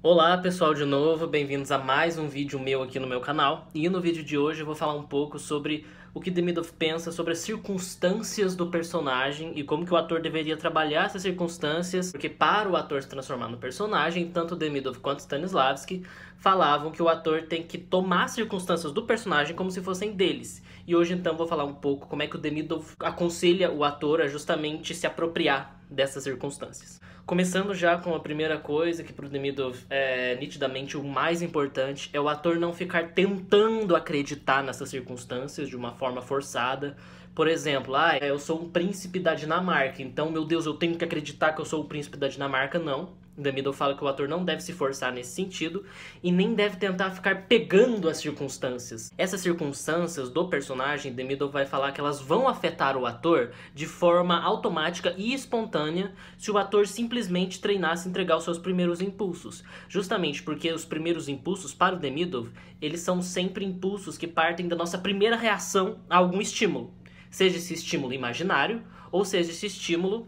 Olá pessoal de novo, bem-vindos a mais um vídeo meu aqui no meu canal. E no vídeo de hoje eu vou falar um pouco sobre o que Demidov pensa sobre as circunstâncias do personagem e como que o ator deveria trabalhar essas circunstâncias, porque para o ator se transformar no personagem, tanto Demidov quanto Stanislavski falavam que o ator tem que tomar as circunstâncias do personagem como se fossem deles. E hoje então vou falar um pouco como é que o Demidov aconselha o ator a justamente se apropriar dessas circunstâncias. Começando já com a primeira coisa, que pro Demidov é nitidamente o mais importante, é o ator não ficar tentando acreditar nessas circunstâncias de uma forma forçada. Por exemplo, eu sou um príncipe da Dinamarca, então, meu Deus, eu tenho que acreditar que eu sou o príncipe da Dinamarca. Não. Demidov fala que o ator não deve se forçar nesse sentido e nem deve tentar ficar pegando as circunstâncias. Essas circunstâncias do personagem, Demidov vai falar que elas vão afetar o ator de forma automática e espontânea se o ator simplesmente treinasse entregar os seus primeiros impulsos. Justamente porque os primeiros impulsos, para o Demidov, eles são sempre impulsos que partem da nossa primeira reação a algum estímulo. Seja esse estímulo imaginário ou seja esse estímulo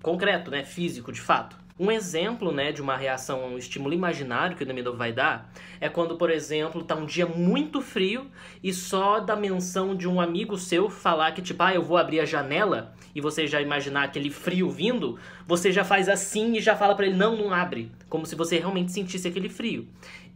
concreto, né, físico de fato. Um exemplo, né, de uma reação a um estímulo imaginário que o Demidov vai dar é quando, por exemplo, tá um dia muito frio e só da menção de um amigo seu falar que tipo, eu vou abrir a janela, e você já imaginar aquele frio vindo, você já faz assim e já fala pra ele, não abre, como se você realmente sentisse aquele frio.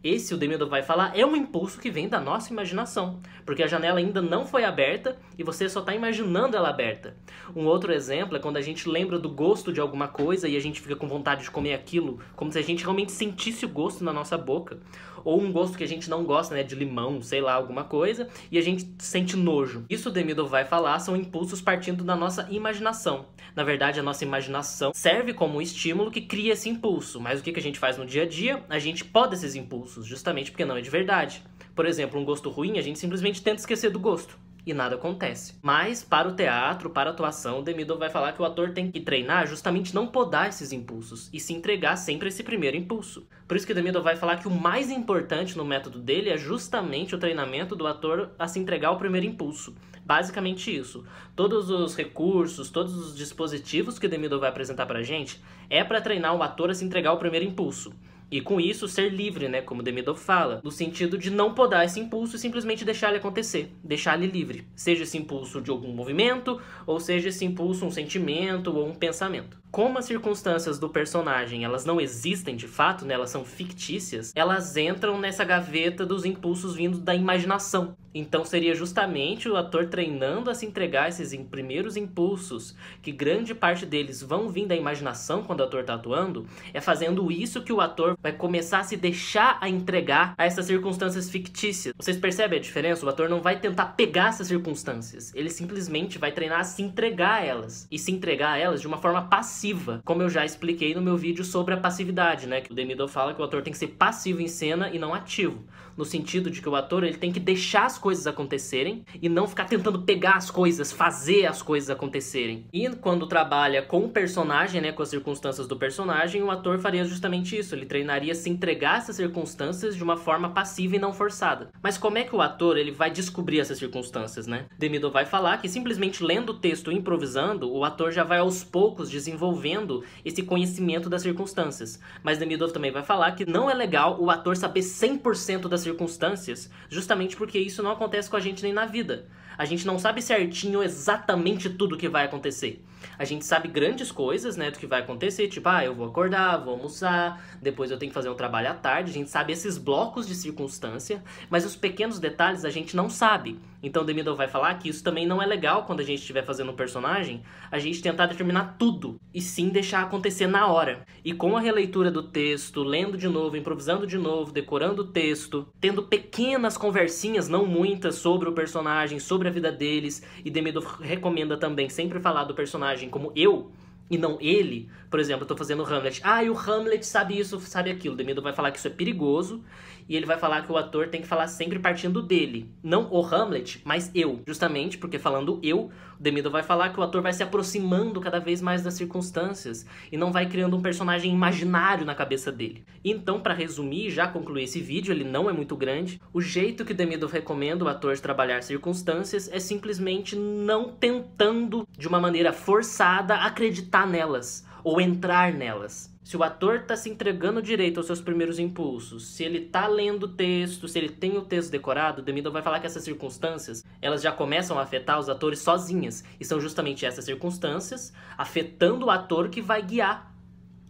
Esse, o Demidov vai falar, é um impulso que vem da nossa imaginação, porque a janela ainda não foi aberta e você só está imaginando ela aberta. Um outro exemplo é quando a gente lembra do gosto de alguma coisa e a gente fica com vontade de comer aquilo, como se a gente realmente sentisse o gosto na nossa boca. Ou um gosto que a gente não gosta, né, de limão, sei lá, alguma coisa, e a gente sente nojo. Isso o Demidov vai falar são impulsos partindo da nossa imaginação. Na verdade, a nossa imaginação serve como um estímulo que cria esse impulso, mas o que a gente faz no dia a dia? A gente poda esses impulsos, justamente porque não é de verdade. Por exemplo, um gosto ruim, a gente simplesmente tenta esquecer do gosto. E nada acontece. Mas, para o teatro, para a atuação, Demidov vai falar que o ator tem que treinar justamente não podar esses impulsos, e se entregar sempre a esse primeiro impulso. Por isso que Demidov vai falar que o mais importante no método dele é justamente o treinamento do ator a se entregar ao primeiro impulso. Basicamente isso. Todos os recursos, todos os dispositivos que Demidov vai apresentar pra gente é para treinar o ator a se entregar ao primeiro impulso. E com isso ser livre, né, como Demidov fala, no sentido de não podar esse impulso e simplesmente deixar ele acontecer, deixar ele livre. Seja esse impulso de algum movimento, ou seja esse impulso um sentimento ou um pensamento. Como as circunstâncias do personagem, elas não existem de fato, né, elas são fictícias, elas entram nessa gaveta dos impulsos vindos da imaginação. Então seria justamente o ator treinando a se entregar a esses primeiros impulsos, que grande parte deles vão vir da imaginação quando o ator está atuando, é fazendo isso que o ator vai começar a se deixar a entregar a essas circunstâncias fictícias. Vocês percebem a diferença? O ator não vai tentar pegar essas circunstâncias, ele simplesmente vai treinar a se entregar a elas, e se entregar a elas de uma forma passiva, como eu já expliquei no meu vídeo sobre a passividade, né? Que o Demidov fala que o ator tem que ser passivo em cena e não ativo, no sentido de que o ator ele tem que deixar as coisas acontecerem e não ficar tentando pegar as coisas, fazer as coisas acontecerem. E quando trabalha com o personagem, né, com as circunstâncias do personagem, o ator faria justamente isso, ele treinaria se entregar a essas circunstâncias de uma forma passiva e não forçada. Mas como é que o ator ele vai descobrir essas circunstâncias, né? Demidov vai falar que simplesmente lendo o texto e improvisando, o ator já vai aos poucos desenvolvendo esse conhecimento das circunstâncias. Mas Demidov também vai falar que não é legal o ator saber 100% das circunstâncias, justamente porque isso não acontece com a gente nem na vida. A gente não sabe certinho exatamente tudo o que vai acontecer. A gente sabe grandes coisas, né, do que vai acontecer, tipo, eu vou acordar, vou almoçar, depois eu tenho que fazer um trabalho à tarde, a gente sabe esses blocos de circunstância, mas os pequenos detalhes a gente não sabe. Então Demidov vai falar que isso também não é legal quando a gente estiver fazendo um personagem, a gente tentar determinar tudo, e sim deixar acontecer na hora. E com a releitura do texto, lendo de novo, improvisando de novo, decorando o texto, tendo pequenas conversinhas, não muitas, sobre o personagem, sobre a vida deles, e Demidov recomenda também sempre falar do personagem como eu, e não ele. Por exemplo, eu tô fazendo o Hamlet. E o Hamlet sabe isso, sabe aquilo. Demidov vai falar que isso é perigoso. E ele vai falar que o ator tem que falar sempre partindo dele. Não o Hamlet, mas eu. Justamente porque falando eu, o Demidov vai falar que o ator vai se aproximando cada vez mais das circunstâncias. E não vai criando um personagem imaginário na cabeça dele. Então, pra resumir e já concluir esse vídeo, ele não é muito grande. O jeito que o Demidov recomenda o ator trabalhar circunstâncias é simplesmente não tentando, de uma maneira forçada, acreditar nelas ou entrar nelas. Se o ator tá se entregando direito aos seus primeiros impulsos, se ele tá lendo o texto, se ele tem o texto decorado, Demidoff vai falar que essas circunstâncias, elas já começam a afetar os atores sozinhas. E são justamente essas circunstâncias, afetando o ator, que vai guiar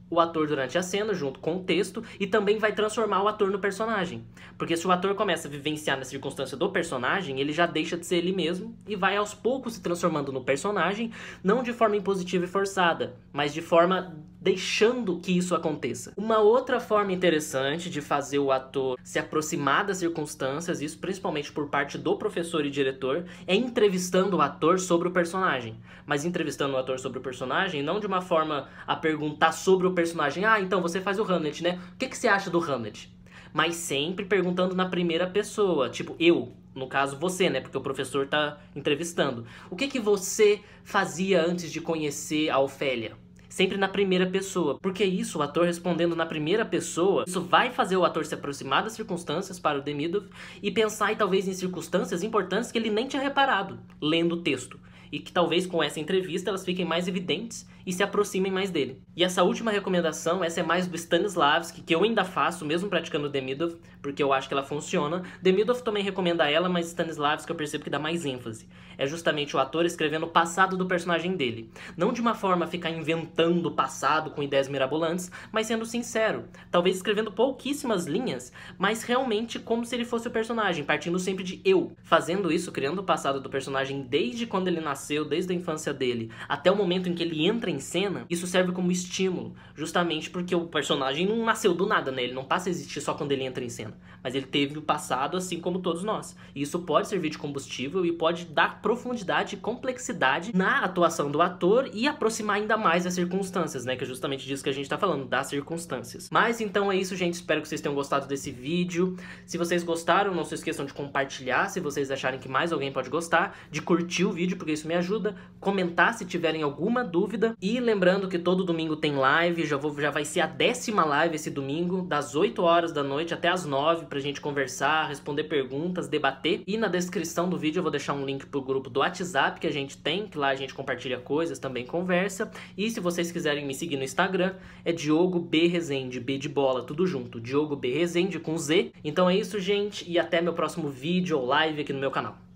o ator durante a cena, junto com o texto, e também vai transformar o ator no personagem. Porque se o ator começa a vivenciar na circunstância do personagem, ele já deixa de ser ele mesmo e vai aos poucos se transformando no personagem, não de forma impositiva e forçada, mas de forma deixando que isso aconteça. Uma outra forma interessante de fazer o ator se aproximar das circunstâncias, isso principalmente por parte do professor e diretor, é entrevistando o ator sobre o personagem. Mas entrevistando o ator sobre o personagem não de uma forma a perguntar sobre o personagem. Ah, então você faz o Hamlet, né? O que você acha do Hamlet? Mas sempre perguntando na primeira pessoa, tipo eu. No caso, você, né? Porque o professor tá entrevistando. O que você fazia antes de conhecer a Ofélia? Sempre na primeira pessoa. Porque isso, o ator respondendo na primeira pessoa, isso vai fazer o ator se aproximar das circunstâncias para o Demidoff e pensar, talvez, em circunstâncias importantes que ele nem tinha reparado lendo o texto. E que talvez com essa entrevista elas fiquem mais evidentes e se aproximem mais dele. E essa última recomendação, essa é mais do Stanislavski, que eu ainda faço, mesmo praticando Demidoff, porque eu acho que ela funciona. Demidoff também recomenda ela, mas Stanislavski eu percebo que dá mais ênfase. É justamente o ator escrevendo o passado do personagem dele. Não de uma forma a ficar inventando o passado com ideias mirabolantes, mas sendo sincero. Talvez escrevendo pouquíssimas linhas, mas realmente como se ele fosse o personagem, partindo sempre de eu. Fazendo isso, criando o passado do personagem desde quando ele nasceu, desde a infância dele, até o momento em que ele entra em cena, isso serve como estímulo, justamente porque o personagem não nasceu do nada, né? Ele não passa a existir só quando ele entra em cena, mas ele teve o passado assim como todos nós. E isso pode servir de combustível e pode dar profundidade e complexidade na atuação do ator e aproximar ainda mais as circunstâncias, né? Que é justamente disso que a gente tá falando, das circunstâncias. Mas então é isso, gente. Espero que vocês tenham gostado desse vídeo. Se vocês gostaram, não se esqueçam de compartilhar, se vocês acharem que mais alguém pode gostar, de curtir o vídeo, porque isso me ajuda, comentar se tiverem alguma dúvida. E lembrando que todo domingo tem live, já vai ser a 10ª live esse domingo, das 8 horas da noite até as 9, pra gente conversar, responder perguntas, debater. E na descrição do vídeo eu vou deixar um link pro grupo do WhatsApp que a gente tem, que lá a gente compartilha coisas, também conversa. E se vocês quiserem me seguir no Instagram, é Diogo B. Rezende, B de bola, tudo junto, Diogo B. Rezende com Z. Então é isso, gente, e até meu próximo vídeo ou live aqui no meu canal.